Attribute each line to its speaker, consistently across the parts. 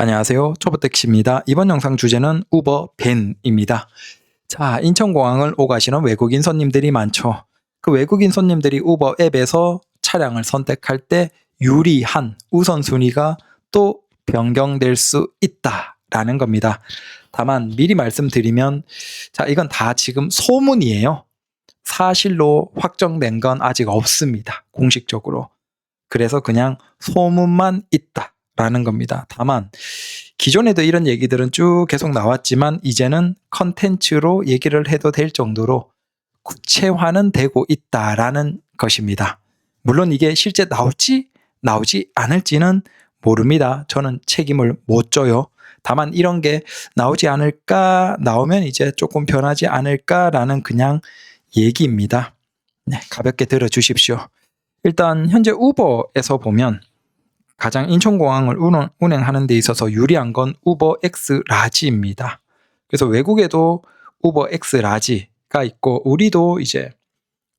Speaker 1: 안녕하세요. 초보택시입니다. 이번 영상 주제는 우버 밴입니다. 자, 인천공항을 오가시는 외국인 손님들이 많죠. 그 외국인 손님들이 우버 앱에서 차량을 선택할 때 유리한 우선순위가 또 변경될 수 있다라는 겁니다. 다만 미리 말씀드리면 자, 이건 다 지금 소문이에요. 사실로 확정된 건 아직 없습니다. 공식적으로. 그래서 그냥 소문만 있다라는 겁니다. 다만 기존에도 이런 얘기들은 쭉 계속 나왔지만 이제는 컨텐츠로 얘기를 해도 될 정도로 구체화는 되고 있다라는 것입니다. 물론 이게 실제 나오지 않을지는 모릅니다. 저는 책임을 못 져요. 다만 이런 게 나오지 않을까, 나오면 이제 조금 변하지 않을까라는 그냥 얘기입니다. 네, 가볍게 들어주십시오. 일단 현재 우버에서 보면 가장 인천공항을 운행하는 데 있어서 유리한 건 우버 X 라지입니다. 그래서 외국에도 우버 X 라지가 있고 우리도 이제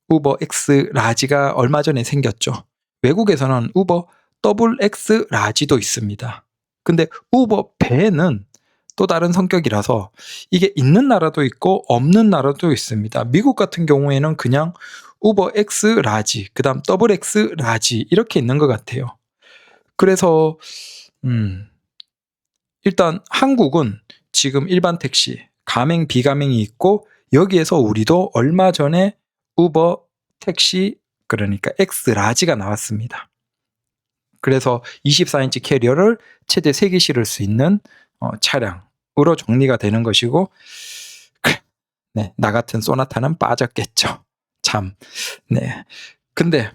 Speaker 1: 우버 X 라지가 얼마 전에 생겼죠. 외국에서는 우버 더블 X 라지도 있습니다. 근데 우버 밴은 또 다른 성격이라서 이게 있는 나라도 있고 없는 나라도 있습니다. 미국 같은 경우에는 그냥 우버 X 라지, 그 다음 더블 X 라지 이렇게 있는 것 같아요. 그래서 일단 한국은 지금 일반 택시, 가맹, 비가맹이 있고 여기에서 우리도 얼마 전에 우버 택시, 그러니까 X 라지가 나왔습니다. 그래서 24인치 캐리어를 최대 3개 실을 수 있는 차량으로 정리가 되는 것이고 네, 나 같은 소나타는 빠졌겠죠. 참. 네. 근데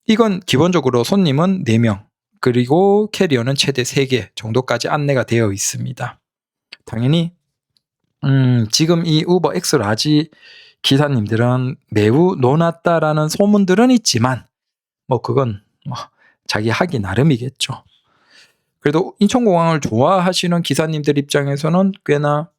Speaker 1: 이건 기본적으로 손님은 4명, 그리고 캐리어는 최대 3개 정도까지 안내가 되어 있습니다. 당연히 지금 이 우버 X 라지 기사님들은 매우 노났다라는 소문들은 있지만 그건 자기 하기 나름이겠죠. 그래도 인천공항을 좋아하시는 기사님들 입장에서는 꽤나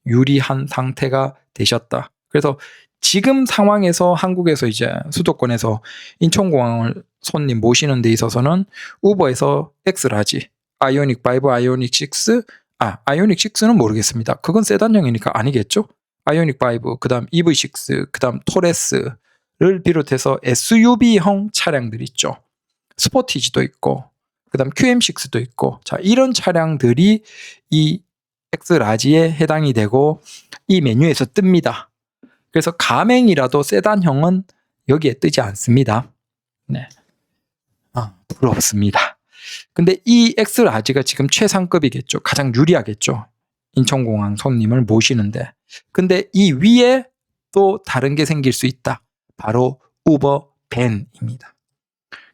Speaker 1: 유리한 상태가 되셨다. 그래서 지금 상황에서 한국에서 이제 수도권에서 인천공항을 손님 모시는 데 있어서는 우버에서 X라지, 아이오닉 5, 아이오닉 6, 아이오닉 6는 모르겠습니다. 그건 세단형이니까 아니겠죠? 아이오닉 5, 그 다음 EV6, 그 다음 토레스를 비롯해서 SUV형 차량들 있죠. 스포티지도 있고, 그 다음 QM6도 있고, 자, 이런 차량들이 이 X라지에 해당이 되고 이 메뉴에서 뜹니다. 그래서 가맹이라도 세단형은 여기에 뜨지 않습니다. 네. 부럽습니다. 근데 이 X라지가 지금 최상급이겠죠. 가장 유리하겠죠. 인천공항 손님을 모시는데. 근데 이 위에 또 다른 게 생길 수 있다. 바로 우버 밴입니다.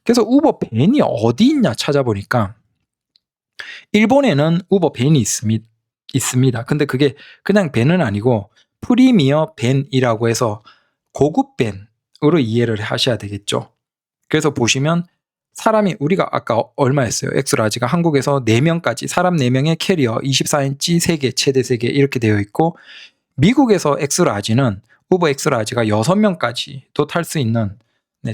Speaker 1: 그래서 우버 밴이 어디 있냐 찾아보니까 일본에는 우버 밴이 있습니다. 근데 그게 그냥 밴은 아니고 프리미어 밴이라고 해서 고급 밴으로 이해를 하셔야 되겠죠. 그래서 보시면 사람이 우리가 아까 얼마였어요? X라지가 한국에서 4명까지 사람 4명의 캐리어 24인치 3개 최대 3개 이렇게 되어 있고 미국에서 X라지는 우버 X라지가 6명까지도 탈 수 있는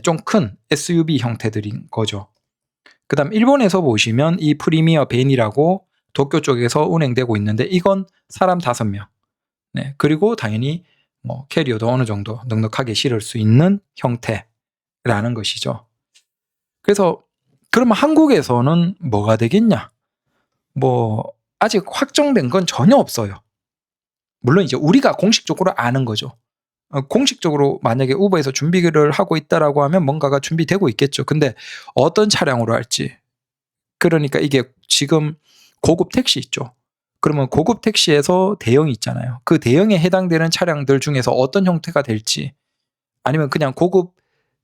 Speaker 1: 좀 큰 SUV 형태들인 거죠. 그 다음 일본에서 보시면 이 프리미어 밴이라고 도쿄 쪽에서 운행되고 있는데 이건 사람 5명. 네, 그리고 당연히 캐리어도 어느 정도 넉넉하게 실을 수 있는 형태라는 것이죠. 그래서 그러면 한국에서는 뭐가 되겠냐? 아직 확정된 건 전혀 없어요. 물론 이제 우리가 공식적으로 아는 거죠. 공식적으로 만약에 우버에서 준비를 하고 있다라고 하면 뭔가가 준비되고 있겠죠. 근데 어떤 차량으로 할지. 그러니까 이게 지금 고급 택시 있죠. 그러면 고급 택시에서 대형이 있잖아요. 그 대형에 해당되는 차량들 중에서 어떤 형태가 될지, 아니면 그냥 고급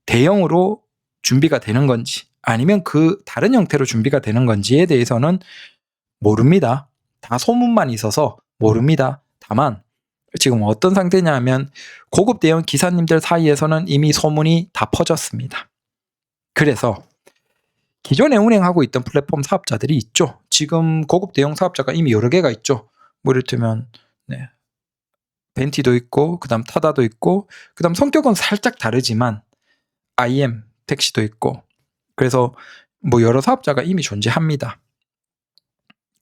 Speaker 1: 대형으로 준비가 되는 건지, 아니면 그 다른 형태로 준비가 되는 건지에 대해서는 모릅니다. 다 소문만 있어서 모릅니다. 다만 지금 어떤 상태냐 하면 고급 대형 기사님들 사이에서는 이미 소문이 다 퍼졌습니다. 그래서 기존에 운행하고 있던 플랫폼 사업자들이 있죠. 지금 고급 대형 사업자가 이미 여러 개가 있죠. 이를테면 벤티도 있고, 그 다음 타다도 있고, 그 다음 성격은 살짝 다르지만 IM 택시도 있고, 그래서 여러 사업자가 이미 존재합니다.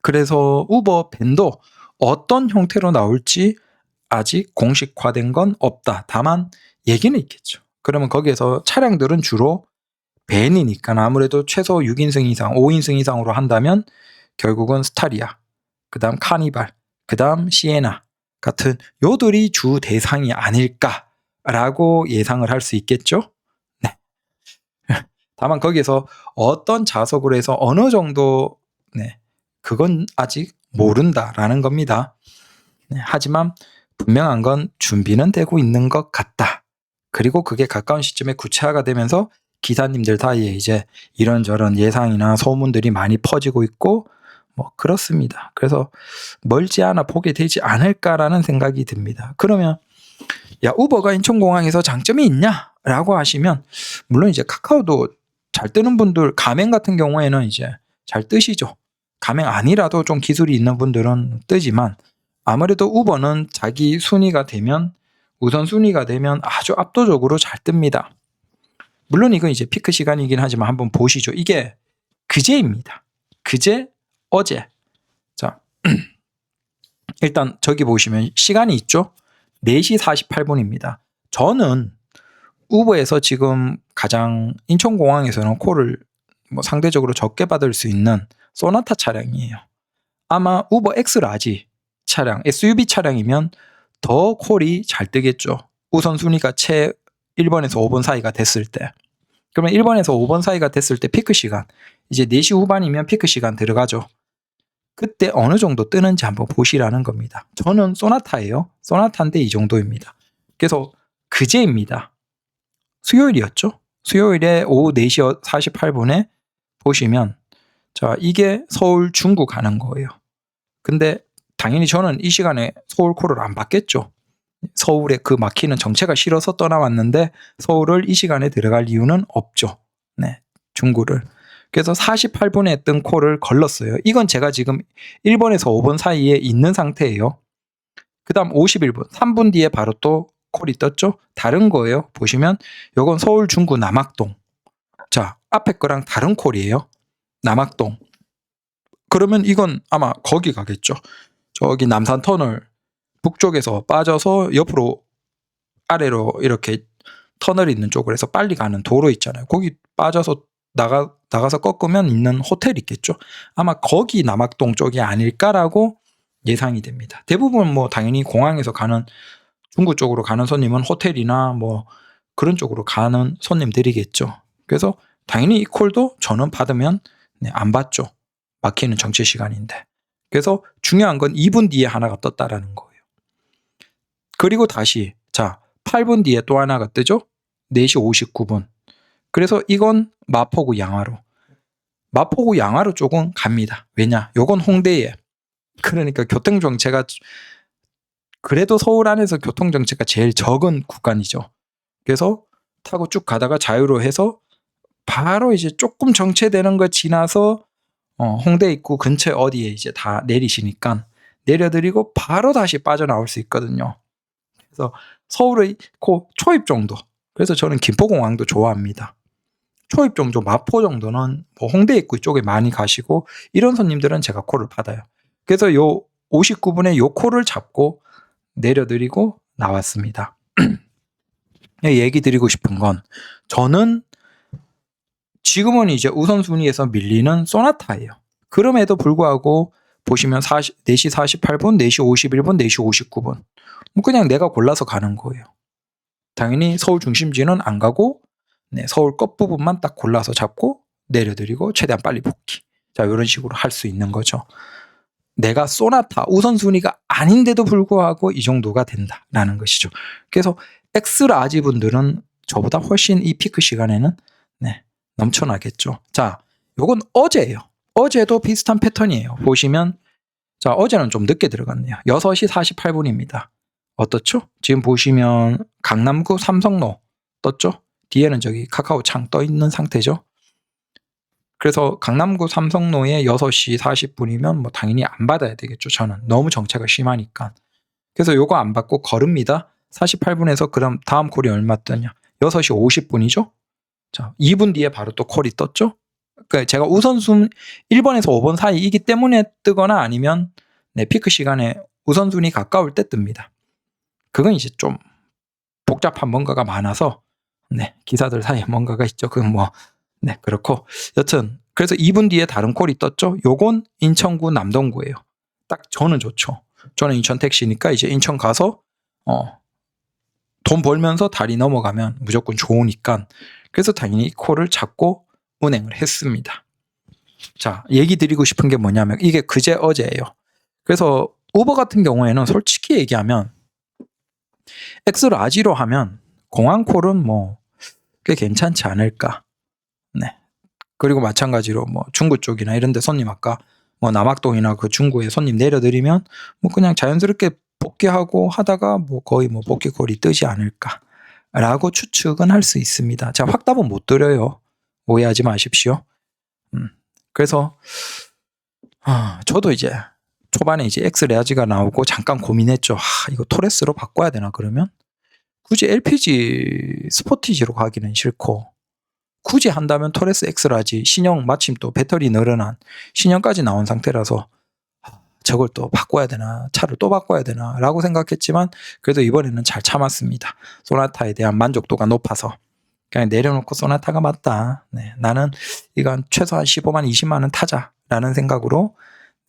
Speaker 1: 그래서 우버 밴도 어떤 형태로 나올지 아직 공식화된 건 없다. 다만 얘기는 있겠죠. 그러면 거기에서 차량들은 주로 밴이니까 아무래도 최소 6인승 이상, 5인승 이상으로 한다면 결국은 스타리아, 그 다음 카니발, 그 다음 시에나 같은 요들이 주 대상이 아닐까라고 예상을 할 수 있겠죠. 네. 다만 거기에서 어떤 자석으로 해서 어느 정도, 네, 그건 아직 모른다라는 겁니다. 네, 하지만 분명한 건 준비는 되고 있는 것 같다. 그리고 그게 가까운 시점에 구체화가 되면서 기사님들 사이에 이제 이런저런 예상이나 소문들이 많이 퍼지고 있고 뭐 그렇습니다. 그래서 멀지 않아 보게 되지 않을까라는 생각이 듭니다. 그러면 야, 우버가 인천공항에서 장점이 있냐라고 하시면 물론 이제 카카오도 잘 뜨는 분들, 가맹 같은 경우에는 이제 잘 뜨시죠. 가맹 아니라도 좀 기술이 있는 분들은 뜨지만 아무래도 우버는 자기 순위가 되면, 우선 순위가 되면 아주 압도적으로 잘 뜹니다. 물론 이건 이제 피크 시간이긴 하지만 한번 보시죠. 이게 그제입니다. 그제, 어제. 자, 일단 저기 보시면 시간이 있죠. 4시 48분입니다. 저는 우버에서 지금 가장 인천공항에서는 콜을 뭐 상대적으로 적게 받을 수 있는 소나타 차량이에요. 아마 우버 엑스라지 차량, SUV 차량이면 더 콜이 잘 뜨겠죠. 우선 순위가 채 1번에서 5번 사이가 됐을 때. 그러면 1번에서 5번 사이가 됐을 때 피크 시간, 이제 4시 후반이면 피크 시간 들어가죠. 그때 어느 정도 뜨는지 한번 보시라는 겁니다. 저는 소나타예요. 소나타인데 이 정도입니다. 그래서 그제입니다. 수요일이었죠. 수요일에 오후 4시 48분에 보시면 자, 이게 서울 중구 가는 거예요. 근데 당연히 저는 이 시간에 서울 콜을 안 받겠죠. 서울에 그 막히는 정체가 싫어서 떠나왔는데 서울을 이 시간에 들어갈 이유는 없죠. 네, 중구를. 그래서 48분에 뜬 콜을 걸렀어요. 이건 제가 지금 1번에서 5번 사이에 있는 상태예요. 그 다음 51분, 3분 뒤에 바로 또 콜이 떴죠. 다른 거예요. 보시면 이건 서울 중구 남학동. 자, 앞에 거랑 다른 콜이에요. 남학동. 그러면 이건 아마 거기 가겠죠. 저기 남산터널 북쪽에서 빠져서 옆으로 아래로 이렇게 터널 있는 쪽으로 해서 빨리 가는 도로 있잖아요. 거기 빠져서 나가서 꺾으면 있는 호텔 있겠죠. 아마 거기 남학동 쪽이 아닐까라고 예상이 됩니다. 대부분 뭐 당연히 공항에서 가는 중구 쪽으로 가는 손님은 호텔이나 뭐 그런 쪽으로 가는 손님들이겠죠. 그래서 당연히 이 콜도 저는 받으면 안 받죠. 막히는 정체 시간인데. 그래서 중요한 건 2분 뒤에 하나가 떴다라는 거예요. 그리고 다시 자 8분 뒤에 또 하나가 뜨죠. 4시 59분. 그래서 이건 마포구 양화로. 마포구 양화로 쪽은 갑니다. 왜냐? 요건 홍대에. 그러니까 교통정체가 그래도 서울 안에서 교통정체가 제일 적은 구간이죠. 그래서 타고 쭉 가다가 자유로 해서 바로 이제 조금 정체되는 거 지나서 홍대 입구 근처에 어디에 이제 다 내리시니까 내려드리고 바로 다시 빠져나올 수 있거든요. 그래서 서울의 초입 정도. 그래서 저는 김포공항도 좋아합니다. 초입 정도, 마포 정도는 뭐 홍대 입구 쪽에 많이 가시고 이런 손님들은 제가 콜을 받아요. 그래서 요 59분에 요 콜을 잡고 내려드리고 나왔습니다. 얘기 드리고 싶은 건 저는 지금은 이제 우선순위에서 밀리는 소나타예요. 그럼에도 불구하고 보시면 4시 48분, 4시 51분, 4시 59분. 뭐 그냥 내가 골라서 가는 거예요. 당연히 서울 중심지는 안 가고 서울 끝부분만 딱 골라서 잡고 내려드리고 최대한 빨리 복귀. 자, 이런 식으로 할 수 있는 거죠. 내가 소나타 우선순위가 아닌데도 불구하고 이 정도가 된다라는 것이죠. 그래서 엑스라지 분들은 저보다 훨씬 이 피크 시간에는 넘쳐나겠죠. 자, 요건 어제예요. 어제도 비슷한 패턴이에요. 보시면 자, 어제는 좀 늦게 들어갔네요. 6시 48분입니다. 어떻죠? 지금 보시면 강남구 삼성로 떴죠? 뒤에는 저기 카카오 창 떠 있는 상태죠. 그래서 강남구 삼성로에 6시 40분이면 뭐 당연히 안 받아야 되겠죠. 저는 너무 정체가 심하니까. 그래서 요거 안 받고 걸읍니다. 48분에서 그럼 다음 콜이 얼마 뜨냐? 6시 50분이죠. 자, 2분 뒤에 바로 또 콜이 떴죠. 그러니까 제가 우선순위 1번에서 5번 사이이기 때문에 뜨거나 아니면 피크 시간에 우선순위 가까울 때 뜹니다. 그건 이제 좀 복잡한 뭔가가 많아서 기사들 사이에 뭔가가 있죠. 그건 뭐 그렇고 여튼 그래서 2분 뒤에 다른 콜이 떴죠. 요건 인천구 남동구예요. 딱 저는 좋죠. 저는 인천 택시니까 이제 인천 가서 돈 벌면서 다리 넘어가면 무조건 좋으니까 그래서 당연히 이 콜을 잡고 운행을 했습니다. 자, 얘기 드리고 싶은 게 뭐냐면 이게 그제 어제예요. 그래서 우버 같은 경우에는 솔직히 얘기하면 엑스라지로 하면 공항콜은 뭐 꽤 괜찮지 않을까. 그리고 마찬가지로 뭐 중구 쪽이나 이런 데 손님 아까 뭐 남학동이나 그 중구에 손님 내려드리면 뭐 그냥 자연스럽게 복귀하고 하다가 뭐 거의 뭐 복귀콜이 뜨지 않을까라고 추측은 할 수 있습니다. 제가 확답은 못 드려요. 오해하지 마십시오. 그래서 저도 이제 초반에 이제 엑스레아지가 나오고 잠깐 고민했죠. 이거 토레스로 바꿔야 되나 그러면? 굳이 LPG 스포티지로 가기는 싫고 굳이 한다면 토레스 엑스라지 신형 마침 또 배터리 늘어난 신형까지 나온 상태라서 저걸 또 바꿔야 되나 차를 또 바꿔야 되나 라고 생각했지만 그래도 이번에는 잘 참았습니다. 소나타에 대한 만족도가 높아서 그냥 내려놓고 소나타가 맞다. 나는 이건 최소한 15만 20만원 타자라는 생각으로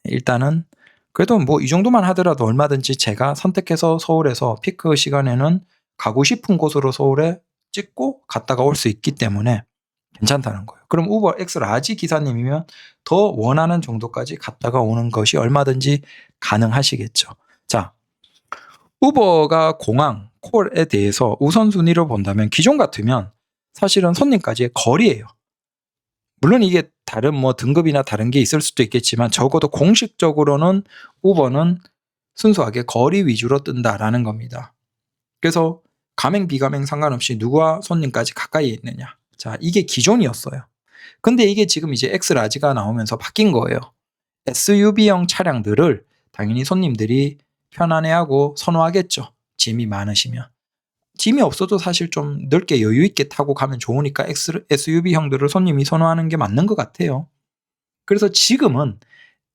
Speaker 1: 일단은 그래도 뭐 이 정도만 하더라도 얼마든지 제가 선택해서 서울에서 피크 시간에는 가고 싶은 곳으로 서울에 찍고 갔다가 올 수 있기 때문에 괜찮다는 거예요. 그럼 우버 엑스라지 기사님이면 더 원하는 정도까지 갔다가 오는 것이 얼마든지 가능하시겠죠. 자, 우버가 공항 콜에 대해서 우선순위로 본다면 기존 같으면 사실은 손님까지의 거리예요. 물론 이게 다른 뭐 등급이나 다른 게 있을 수도 있겠지만 적어도 공식적으로는 우버는 순수하게 거리 위주로 뜬다라는 겁니다. 그래서 가맹 비가맹 상관없이 누가 손님까지 가까이에 있느냐. 자, 이게 기존이었어요. 근데 이게 지금 이제 엑스라지가 나오면서 바뀐 거예요. SUV형 차량들을 당연히 손님들이 편안해하고 선호하겠죠. 짐이 많으시면. 짐이 없어도 사실 좀 넓게 여유 있게 타고 가면 좋으니까 SUV형들을 손님이 선호하는 게 맞는 것 같아요. 그래서 지금은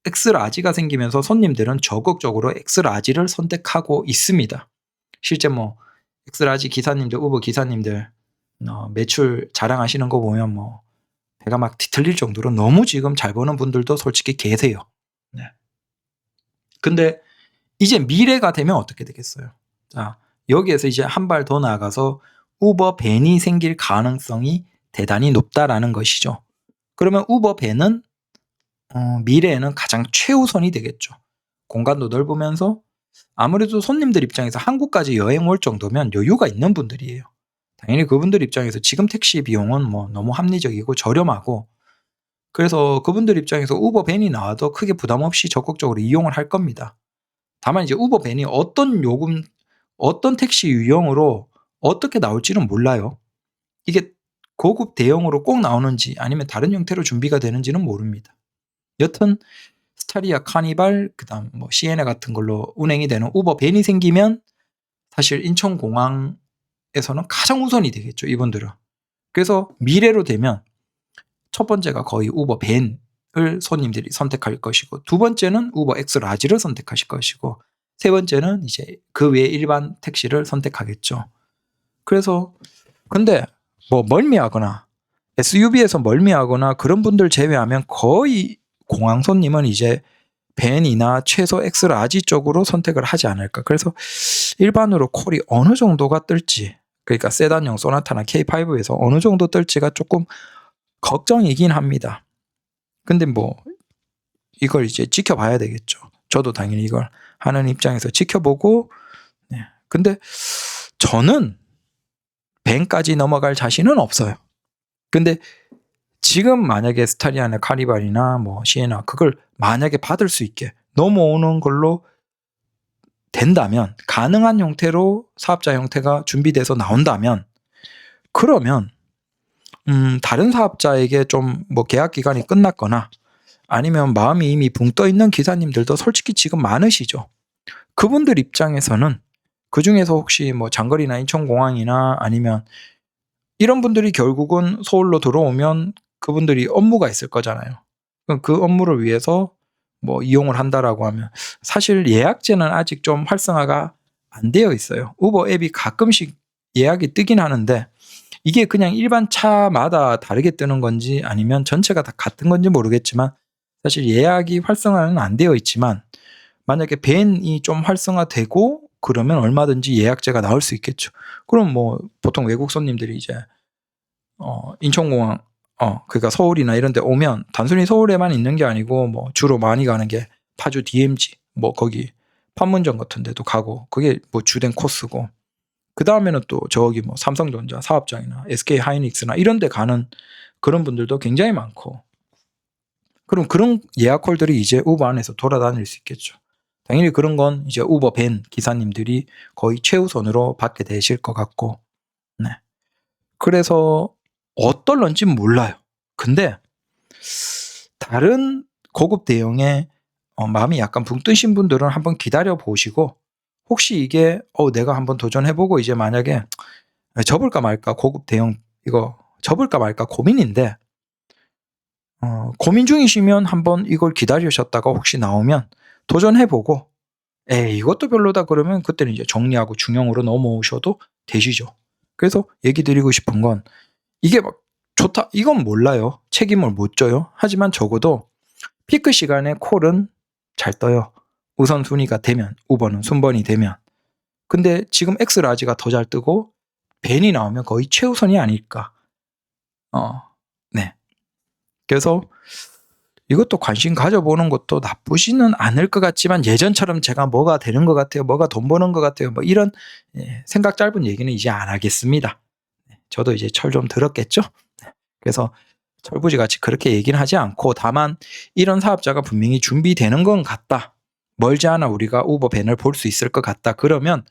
Speaker 1: 엑스라지가 생기면서 손님들은 적극적으로 엑스라지를 선택하고 있습니다. 실제 뭐 엑스라지 기사님들, 우버 기사님들 매출 자랑하시는 거 보면 뭐 배가 막 뒤틀릴 정도로 너무 지금 잘 버는 분들도 솔직히 계세요. 근데 이제 미래가 되면 어떻게 되겠어요? 자, 여기에서 이제 한 발 더 나아가서 우버 밴이 생길 가능성이 대단히 높다라는 것이죠. 그러면 우버 밴은 미래에는 가장 최우선이 되겠죠. 공간도 넓으면서 아무래도 손님들 입장에서 한국까지 여행 올 정도면 여유가 있는 분들이에요. 당연히 그분들 입장에서 지금 택시 비용은 뭐 너무 합리적이고 저렴하고 그래서 그분들 입장에서 우버 밴이 나와도 크게 부담 없이 적극적으로 이용을 할 겁니다. 다만 이제 우버 밴이 어떤 택시 유형으로 어떻게 나올지는 몰라요. 이게 고급 대형으로 꼭 나오는지 아니면 다른 형태로 준비가 되는지는 모릅니다. 여튼 스타리아, 카니발, 그다음 뭐 시에나 같은 걸로 운행이 되는 우버 밴이 생기면 사실 인천공항에서는 가장 우선이 되겠죠, 이분들은. 그래서 미래로 되면 첫 번째가 거의 우버 밴을 손님들이 선택할 것이고 두 번째는 우버 엑스라지를 선택하실 것이고 세 번째는 이제 그 외에 일반 택시를 선택하겠죠. 그래서 근데 뭐 멀미하거나 SUV에서 멀미하거나 그런 분들 제외하면 거의 공항 손님은 이제 밴이나 최소 엑스라지 쪽으로 선택을 하지 않을까. 그래서 일반으로 콜이 어느 정도가 뜰지, 그러니까 세단형 소나타나 K5에서 어느 정도 뜰지가 조금 걱정이긴 합니다. 근데 뭐 이걸 이제 지켜봐야 되겠죠. 저도 당연히 이걸 하는 입장에서 지켜보고 근데 저는 밴까지 넘어갈 자신은 없어요. 근데 지금 만약에 스타리아나 카니발이나 뭐 시에나 그걸 만약에 받을 수 있게 넘어오는 걸로 된다면 가능한 형태로 사업자 형태가 준비돼서 나온다면 그러면 다른 사업자에게 좀 뭐 계약 기간이 끝났거나 아니면 마음이 이미 붕 떠 있는 기사님들도 솔직히 지금 많으시죠. 그분들 입장에서는 그 중에서 혹시 뭐 장거리나 인천공항이나 아니면 이런 분들이 결국은 서울로 들어오면 그분들이 업무가 있을 거잖아요. 그 업무를 위해서 뭐 이용을 한다라고 하면 사실 예약제는 아직 좀 활성화가 안 되어 있어요. 우버 앱이 가끔씩 예약이 뜨긴 하는데 이게 그냥 일반 차마다 다르게 뜨는 건지 아니면 전체가 다 같은 건지 모르겠지만 사실 예약이 활성화는 안 되어 있지만 만약에 밴이 좀 활성화되고 그러면 얼마든지 예약제가 나올 수 있겠죠. 그럼 뭐 보통 외국 손님들이 이제 인천공항 그러니까 서울이나 이런 데 오면 단순히 서울에만 있는 게 아니고 뭐 주로 많이 가는 게 파주 DMZ 뭐 거기 판문점 같은 데도 가고 그게 뭐 주된 코스고 그다음에는 또 저기 뭐 삼성전자 사업장이나 SK 하이닉스나 이런 데 가는 그런 분들도 굉장히 많고 그럼 그런 예약콜들이 이제 우버 안에서 돌아다닐 수 있겠죠. 당연히 그런 건 이제 우버 밴 기사님들이 거의 최우선으로 받게 되실 것 같고 네. 그래서 어떨런지 몰라요. 근데 다른 고급 대형에 마음이 약간 붕 뜨신 분들은 한번 기다려 보시고 혹시 이게 내가 한번 도전해보고 이제 만약에 접을까 말까 고급 대형 이거 접을까 말까 고민인데 고민 중이시면 한번 이걸 기다리셨다가 혹시 나오면 도전해보고 이것도 별로다 그러면 그때는 이제 정리하고 중형으로 넘어오셔도 되시죠. 그래서 얘기 드리고 싶은 건 이게 막 좋다 이건 몰라요. 책임을 못 져요. 하지만 적어도 피크 시간에 콜은 잘 떠요. 우선순위가 되면 우버는 순번이 되면 근데 지금 엑스라지가 더 잘 뜨고 밴이 나오면 거의 최우선이 아닐까. 네. 그래서 이것도 관심 가져보는 것도 나쁘지는 않을 것 같지만 예전처럼 제가 뭐가 되는 것 같아요. 뭐가 돈 버는 것 같아요. 뭐 이런 생각 짧은 얘기는 이제 안 하겠습니다. 저도 이제 철 좀 들었겠죠. 그래서 철부지 같이 그렇게 얘기는 하지 않고 다만 이런 사업자가 분명히 준비되는 건 같다. 멀지 않아 우리가 우버 밴을 볼 수 있을 것 같다. 그러면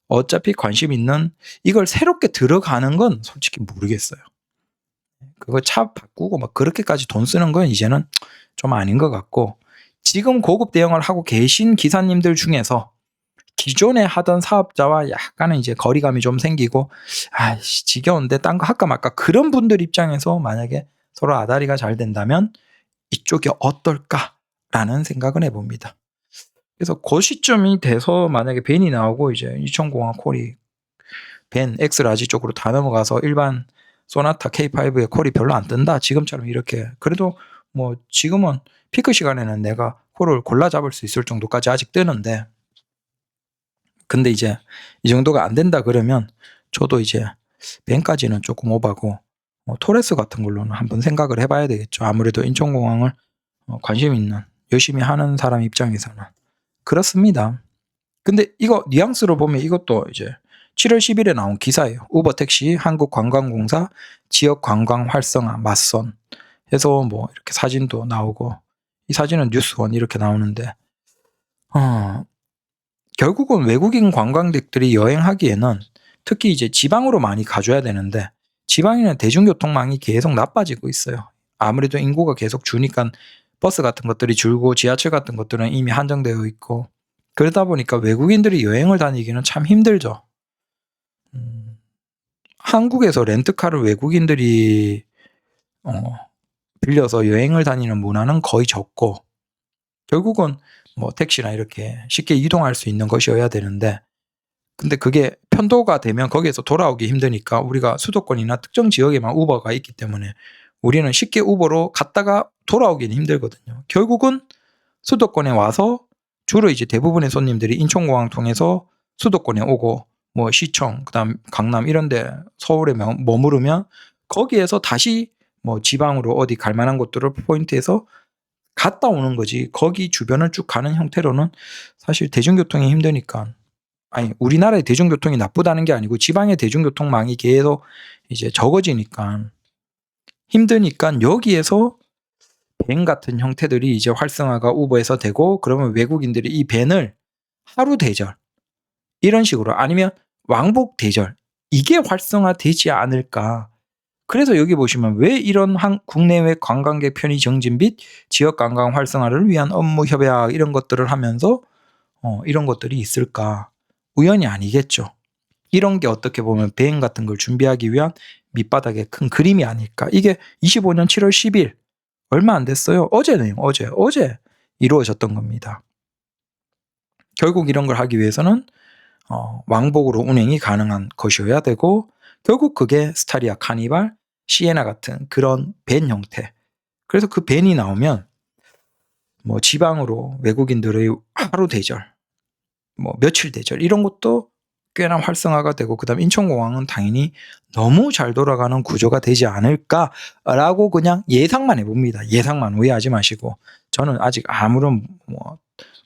Speaker 1: 어차피 관심 있는 이걸 새롭게 들어가는 건 솔직히 모르겠어요. 그거 차 바꾸고 막 그렇게까지 돈 쓰는 건 이제는 좀 아닌 것 같고 지금 고급 대형을 하고 계신 기사님들 중에서 기존에 하던 사업자와 약간은 이제 거리감이 좀 생기고 아이씨 지겨운데 딴 거 할까 말까 그런 분들 입장에서 만약에 서로 아다리가 잘 된다면 이쪽이 어떨까라는 생각을 해봅니다. 그래서 그 시점이 돼서 만약에 밴이 나오고 이제 인천공항 콜이 밴 X라지 쪽으로 다 넘어가서 일반 소나타 K5의 콜이 별로 안 뜬다. 지금처럼 이렇게 그래도 뭐 지금은 피크 시간에는 내가 콜을 골라 잡을 수 있을 정도까지 아직 뜨는데 근데 이제 이 정도가 안 된다 그러면 저도 이제 밴까지는 조금 오바고 토레스 같은 걸로는 한번 생각을 해봐야 되겠죠. 아무래도 인천공항을 관심 있는 열심히 하는 사람 입장에서는 그렇습니다. 근데 이거 뉘앙스로 보면 이것도 이제 7월 10일에 나온 기사예요. 우버택시 한국관광공사 지역관광 활성화 맞선 해서 뭐 이렇게 사진도 나오고 이 사진은 뉴스원 이렇게 나오는데 결국은 외국인 관광객들이 여행하기에는 특히 이제 지방으로 많이 가줘야 되는데 지방에는 대중교통망이 계속 나빠지고 있어요. 아무래도 인구가 계속 주니까 버스 같은 것들이 줄고 지하철 같은 것들은 이미 한정되어 있고 그러다 보니까 외국인들이 여행을 다니기는 참 힘들죠. 한국에서 렌트카를 외국인들이 빌려서 여행을 다니는 문화는 거의 적고 결국은 뭐 택시나 이렇게 쉽게 이동할 수 있는 것이어야 되는데 근데 그게 편도가 되면 거기에서 돌아오기 힘드니까 우리가 수도권이나 특정 지역에만 우버가 있기 때문에 우리는 쉽게 우버로 갔다가 돌아오기는 힘들거든요. 결국은 수도권에 와서 주로 이제 대부분의 손님들이 인천공항 통해서 수도권에 오고 뭐 시청 그다음 강남 이런 데 서울에 머무르면 거기에서 다시 뭐 지방으로 어디 갈 만한 곳들을 포인트해서 갔다 오는 거지 거기 주변을 쭉 가는 형태로는 사실 대중교통이 힘드니까 아니 우리나라의 대중교통이 나쁘다는 게 아니고 지방의 대중교통망이 계속 이제 적어지니까 힘드니까 여기에서 밴 같은 형태들이 이제 활성화가 우버에서 되고 그러면 외국인들이 이 밴을 하루 대절 이런 식으로 아니면 왕복 대절 이게 활성화되지 않을까. 그래서 여기 보시면 왜 이런 국내외 관광객 편의 정진 및 지역 관광 활성화를 위한 업무 협약 이런 것들을 하면서 이런 것들이 있을까. 우연이 아니겠죠. 이런 게 어떻게 보면 밴 같은 걸 준비하기 위한 밑바닥에 큰 그림이 아닐까. 이게 25년 7월 10일 얼마 안 됐어요. 어제네요. 어제 이루어졌던 겁니다. 결국 이런 걸 하기 위해서는 왕복으로 운행이 가능한 것이어야 되고, 결국 그게 스타리아 카니발, 시에나 같은 그런 밴 형태. 그래서 그 밴이 나오면 뭐 지방으로 외국인들의 하루 대절, 뭐 며칠 대절 이런 것도 꽤나 활성화가 되고, 그다음 인천공항은 당연히 너무 잘 돌아가는 구조가 되지 않을까라고 그냥 예상만 해봅니다. 예상만, 오해하지 마시고. 저는 아직 아무런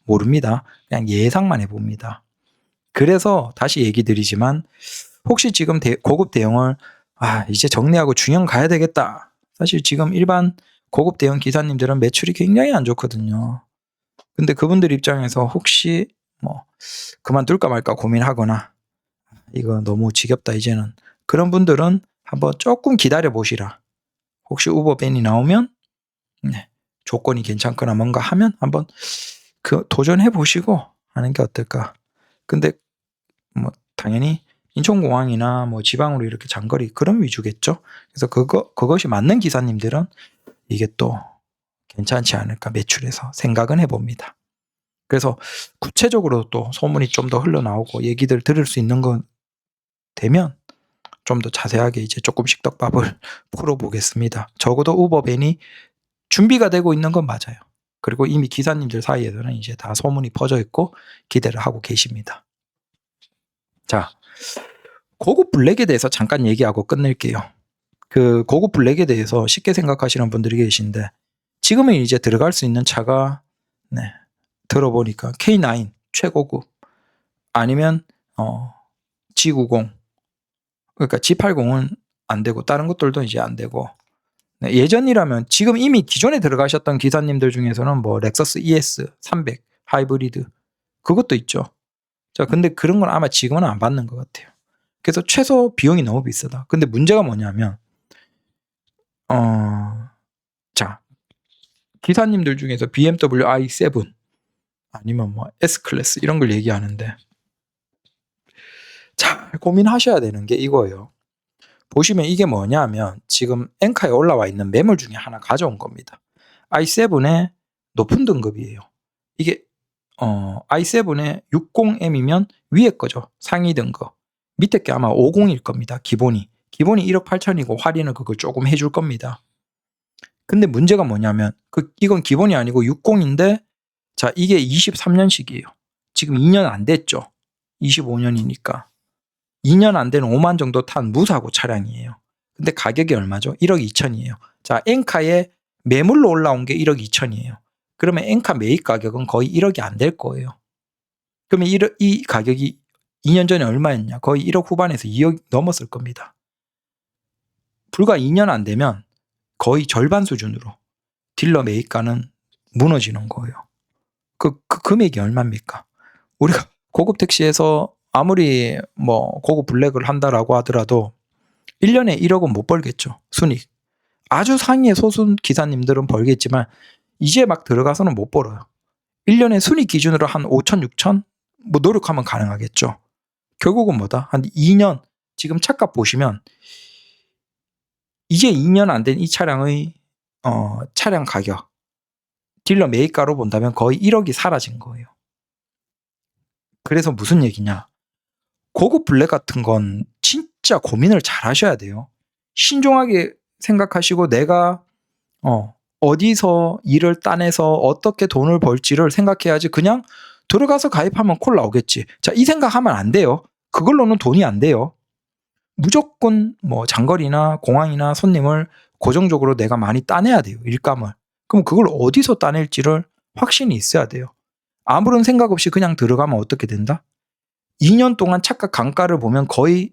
Speaker 1: 모릅니다. 그냥 예상만 해봅니다. 그래서 다시 얘기 드리지만, 혹시 지금 고급 대형을 이제 정리하고 중형 가야 되겠다. 사실 지금 일반 고급 대형 기사님들은 매출이 굉장히 안 좋거든요. 근데 그분들 입장에서 혹시 그만둘까 말까 고민하거나 이거 너무 지겹다 이제는, 그런 분들은 한번 조금 기다려 보시라. 혹시 우버밴이 나오면 조건이 괜찮거나 뭔가 하면 한번 도전해 보시고 하는 게 어떨까. 근데 당연히 인천공항이나 지방으로 이렇게 장거리 그런 위주겠죠. 그래서 그것이 맞는 기사님들은 이게 또 괜찮지 않을까, 매출에서 생각은 해봅니다. 그래서 구체적으로 또 소문이 좀 더 흘러나오고 얘기들 들을 수 있는 건 되면 좀 더 자세하게 이제 조금씩 떡밥을 풀어보겠습니다. 적어도 우버밴이 준비가 되고 있는 건 맞아요. 그리고 이미 기사님들 사이에서는 이제 다 소문이 퍼져 있고 기대를 하고 계십니다. 자, 고급 블랙에 대해서 잠깐 얘기하고 끝낼게요. 그 고급 블랙에 대해서 쉽게 생각하시는 분들이 계신데, 지금은 이제 들어갈 수 있는 차가 들어보니까 K9 최고급, 아니면 G90, 그러니까 G80은 안 되고 다른 것들도 이제 안 되고, 예전이라면 지금 이미 기존에 들어가셨던 기사님들 중에서는 렉서스 ES 300 하이브리드 그것도 있죠. 자, 근데 그런 건 아마 지금은 안 받는 것 같아요. 그래서 최소 비용이 너무 비싸다. 근데 문제가 뭐냐면 자, 기사님들 중에서 BMW i7 아니면 S클래스 이런 걸 얘기하는데, 잘 고민하셔야 되는 게 이거예요. 보시면 이게 뭐냐면 지금 엔카에 올라와 있는 매물 중에 하나 가져온 겁니다. i7의 높은 등급이에요. 이게 i7의 60M이면 위에 거죠. 상위 등급. 밑에 게 아마 50일 겁니다. 기본이 1억 8천이고 할인을 그걸 조금 해줄 겁니다. 근데 문제가 뭐냐면 이건 기본이 아니고 60인데, 자, 이게 23년식이에요. 지금 2년 안 됐죠. 25년이니까 2년 안 된 5만 정도 탄 무사고 차량이에요. 근데 가격이 얼마죠? 1억 2천이에요. 자, 엔카에 매물로 올라온 게 1억 2천이에요. 그러면 엔카 매입 가격은 거의 1억이 안 될 거예요. 그러면 이 가격이 2년 전에 얼마였냐? 거의 1억 후반에서 2억 넘었을 겁니다. 불과 2년 안 되면 거의 절반 수준으로 딜러 매입가는 무너지는 거예요. 그 금액이 얼마입니까? 우리가 고급 택시에서 아무리 고급 블랙을 한다라고 하더라도 1년에 1억은 못 벌겠죠. 순익. 아주 상위의 소수 기사님들은 벌겠지만 이제 막 들어가서는 못 벌어요. 1년에 순익 기준으로 한 5천, 6천 노력하면 가능하겠죠. 결국은 뭐다? 한 2년, 지금 차값 보시면 이제 2년 안 된 이 차량의 차량 가격, 딜러 매입가로 본다면 거의 1억이 사라진 거예요. 그래서 무슨 얘기냐? 고급 블랙 같은 건 진짜 고민을 잘 하셔야 돼요. 신중하게 생각하시고 내가 어디서 일을 따내서 어떻게 돈을 벌지를 생각해야지, 그냥 들어가서 가입하면 콜 나오겠지. 자, 이 생각하면 안 돼요. 그걸로는 돈이 안 돼요. 무조건 장거리나 공항이나 손님을 고정적으로 내가 많이 따내야 돼요. 일감을. 그럼 그걸 어디서 따낼지를 확신이 있어야 돼요. 아무런 생각 없이 그냥 들어가면 어떻게 된다? 2년 동안 차값 강가를 보면 거의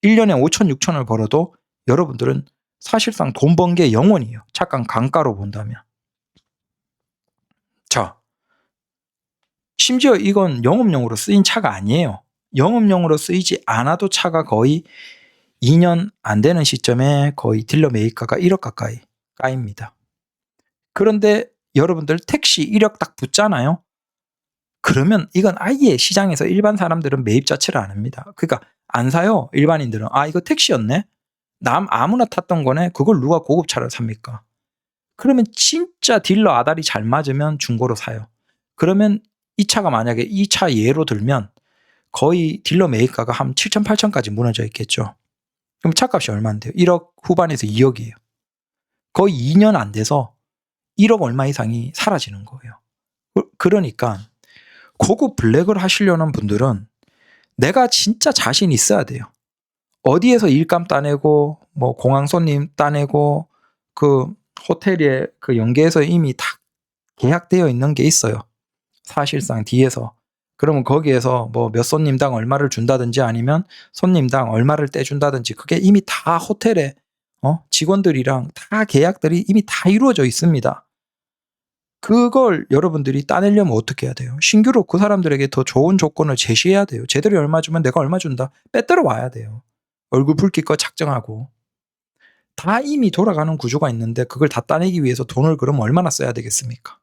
Speaker 1: 1년에 5천, 6천을 벌어도 여러분들은 사실상 돈 번 게 0원이에요. 차값 강가로 본다면. 자, 심지어 이건 영업용으로 쓰인 차가 아니에요. 영업용으로 쓰이지 않아도 차가 거의 2년 안 되는 시점에 거의 딜러 매입가가 1억 가까이 까입니다. 그런데 여러분들 택시 1억 딱 붙잖아요. 그러면 이건 아예 시장에서 일반 사람들은 매입 자체를 안 합니다. 그러니까 안 사요. 일반인들은 이거 택시였네. 남 아무나 탔던 거네. 그걸 누가 고급차를 삽니까? 그러면 진짜 딜러 아다리 잘 맞으면 중고로 사요. 그러면 이 차가 만약에 이 차 예로 들면 거의 딜러 매입가가 한 7천, 8천까지 무너져 있겠죠. 그럼 차값이 얼마인데요? 1억 후반에서 2억이에요. 거의 2년 안 돼서 1억 얼마 이상이 사라지는 거예요. 그러니까 고급 블랙을 하시려는 분들은 내가 진짜 자신 있어야 돼요. 어디에서 일감 따내고 뭐 공항 손님 따내고 그 호텔에 그 연계해서 이미 다 계약되어 있는 게 있어요. 사실상 뒤에서. 그러면 거기에서 뭐 몇 손님당 얼마를 준다든지 아니면 손님당 얼마를 떼준다든지 그게 이미 다 호텔에 직원들이랑 다 계약들이 이미 다 이루어져 있습니다. 그걸 여러분들이 따내려면 어떻게 해야 돼요? 신규로 그 사람들에게 더 좋은 조건을 제시해야 돼요. 쟤들이 얼마 주면 내가 얼마 준다. 빼들어 와야 돼요. 얼굴 붉힐 거 작정하고. 다 이미 돌아가는 구조가 있는데 그걸 다 따내기 위해서 돈을 그럼 얼마나 써야 되겠습니까?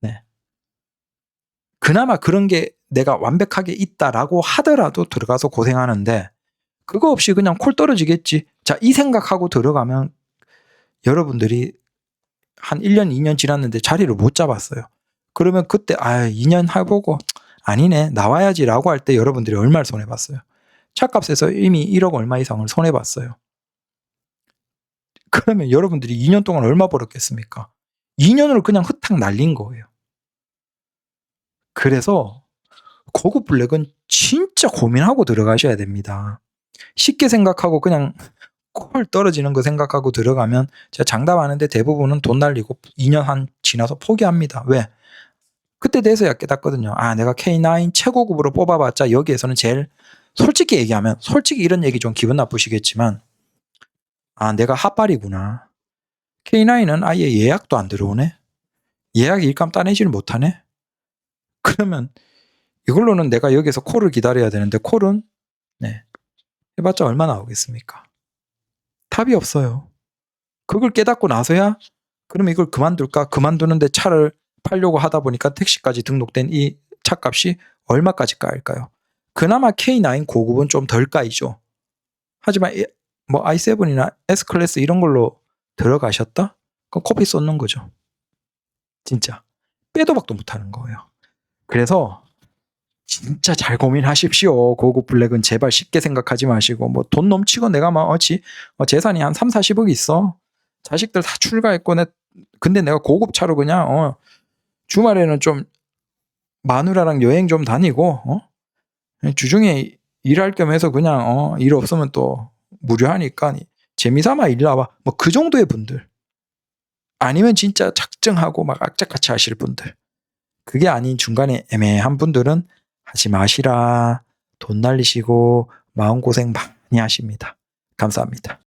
Speaker 1: 네. 그나마 그런 게 내가 완벽하게 있다라고 하더라도 들어가서 고생하는데 그거 없이 그냥 콜 떨어지겠지. 자, 이 생각하고 들어가면 여러분들이 한 1년, 2년 지났는데 자리를 못 잡았어요. 그러면 그때 2년 해보고 아니네 나와야지라고 할 때 여러분들이 얼마를 손해봤어요. 차값에서 이미 1억 얼마 이상을 손해봤어요. 그러면 여러분들이 2년 동안 얼마 벌었겠습니까? 2년을 그냥 흩탕 날린 거예요. 그래서 고급 블랙은 진짜 고민하고 들어가셔야 됩니다. 쉽게 생각하고 그냥 콜 떨어지는 거 생각하고 들어가면 제가 장담하는데 대부분은 돈 날리고 2년 한 지나서 포기합니다. 왜? 그때 돼서야 깨닫거든요. 내가 K9 최고급으로 뽑아봤자 여기에서는 제일 솔직히 얘기하면 솔직히 이런 얘기 좀 기분 나쁘시겠지만 내가 핫발이구나. K9은 아예 예약도 안 들어오네. 예약 일감 따내지를 못하네. 그러면 이걸로는 내가 여기서 콜을 기다려야 되는데 콜은 해봤자 얼마 나오겠습니까? 답이 없어요. 그걸 깨닫고 나서야 그럼 이걸 그만둘까? 그만두는데 차를 팔려고 하다 보니까 택시까지 등록된 이 차값이 얼마까지 까일까요? 그나마 K9 고급은 좀 덜 까이죠. 하지만 뭐 i7이나 S클래스 이런 걸로 들어가셨다? 그럼 코피 쏟는 거죠. 진짜. 빼도 박도 못하는 거예요. 그래서 진짜 잘 고민하십시오. 고급 블랙은 제발 쉽게 생각하지 마시고 뭐 돈 넘치고 내가 막 재산이 한 3, 40억 있어. 자식들 다 출가했고 근데 내가 고급 차로 그냥 주말에는 좀 마누라랑 여행 좀 다니고 주중에 일할 겸 해서 그냥 일 없으면 또 무료하니까 재미삼아 일 나와. 뭐 그 정도의 분들. 아니면 진짜 작정하고 막 악착같이 하실 분들. 그게 아닌 중간에 애매한 분들은 하지 마시라. 돈 날리시고 마음고생 많이 하십니다. 감사합니다.